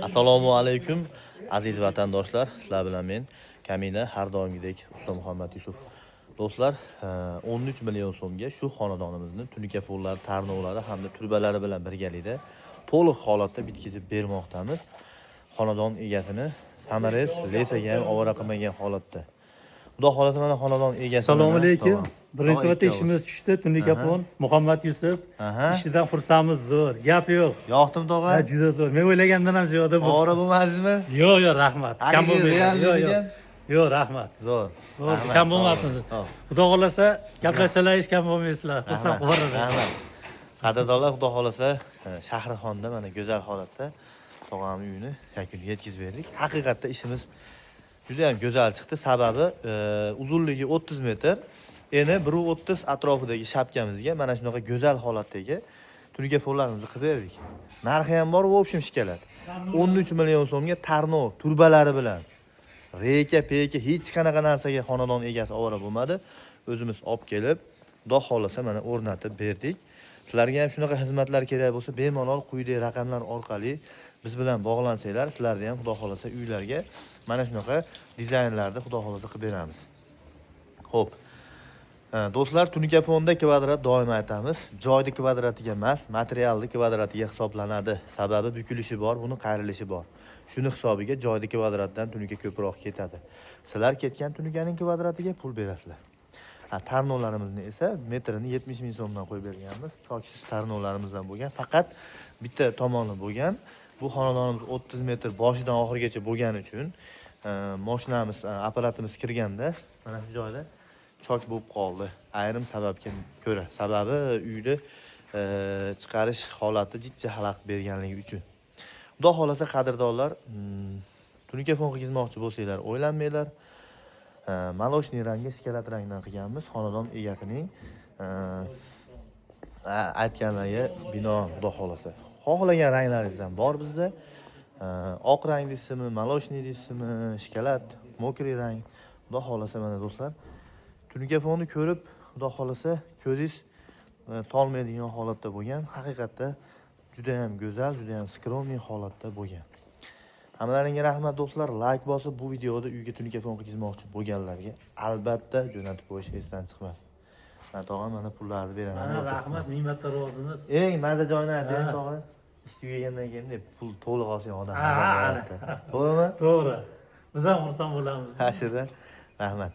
Assalomu alaykum aziz vatandoshlar. Sizlar bilan men Kamina har doimgidek Usta Muhammad Yusuf. Do'stlar, 13 million so'mga shu xonadonimizni tunuka fonlari, tarnovlari hamda turbalari bilan birgalikda to'liq holatda bitkizib bermoqdamiz. Xonadon egasini Samares lesaga ham ovora qilmagan holatda. Xudo xolasa mana xonadon egasi. Assalomu alaykum. Birinchi marta ishimiz tushdi. Tunuka fon Muhammad Yusuf. Ishidan xursandmiz zo'r. Gap yo'q. Yoqdim tog'a. Ha, juda zo'r. Men o'ylagandan ham ziyoda bu. Ovora bo'lmadingizmi? Yo'q, rahmat. Kam bo'lmaydi. Yo'q, rahmat. Zo'r. Kam bo'lmasin. Xudo xolasa gaplashsalar hech kam bo'lmaysizlar. Xursand bo'ladi. Rahmat. Qadrdonlar, xudo xolasa Shahrixonda mana go'zal holatda tog'amning uyini yakuniga yetkazib berdik. Haqiqatda ishimiz juda ham go'zal chiqdi. Sababi uzunligi 30 metr, eni 1.30 atrofidagi shapkamizga mana shunaqa go'zal holatdagi tunuka fonlarimizni qilib berdik. Narxi ham bor, v общем shikalat. 13 million so'mga tarnov turbalari bilan reka, peka hech qanaqa narsaga xonadon egasi ovora bo'lmadi. O'zimiz olib kelib, xudo xolasa mana o'rnatib berdik. Sizlarga ham shunaqa xizmatlar kerak bo'lsa, bemalol quyidagi raqamlar orqali biz bilan bog'lansanglar, sizlarga ham xudo xolasa uylarga mana shunaqa dizaynlarni xudo xolasa qilib beramiz. Xo'p. Do'stlar, tunuka fonda kvadrat doim aytamiz, joyni kvadratiga emas, materialni kvadratiga hisoblanadi. Sababi bukilishi bor, buni qayrilishi bor. Shuni hisobiga joyni kvadratdan tunuka ko'proq ketadi. Sizlar ketgan tunukaning kvadratiga pul berasizlar. Tarnovlarimizni esa metrini 70 ming so'mdan qo'yib berganmiz. Choksiz tarnovlarimizdan bo'lgan, faqat bitta tomoni bo'lgan. Bu xonadonimiz 30 metr boshidan oxirigacha bo'lgani uchun mashinamiz, apparatimiz kirganda mana shu joyda chok bo'lib qoldi. Ayrim sababga ko'ra. Sababi uyda chiqarish holati jiddiy xalaqit berganligi uchun. Xudo xolasa qadrdonlar, tunuka fon qilmoqchi bo'lsanglar, o'ylanmanglar. Maloshniy rangga shikalat rangdan qilganmiz. Xonadon egasining aytganlariga binoan xudo xolasa. Xohlagan ranglaringizdan bor bizda. Oq rang deysizmi, maloshniy deysizmi, shikalat, mokriy rang. Xudo xolasa mana do'stlar, tunuka fonni ko'rib, xudo xolasa ko'zingiz tolmaydigan holatda bo'lgan. Haqiqatda juda ham go'zal, juda ham skromniy holatda bo'lgan. Hammalaringga rahmat do'stlar. Like bosib, bu videoda uyga tunuka fon qilmoqchi bo'lganlarga albatta jo'natib qo'yish esdan chiqmasin. Men tog'am mana pullarni beraman. Mana rahmat, ming marta rozimiz. Eng maza joyini ayting tog'a. Ish tugagandan keyin deb pul to'liq olsin odam. To'g'rimi? To'g'ri. Biz ham xursand bo'lamiz. Hashida. Rahmat.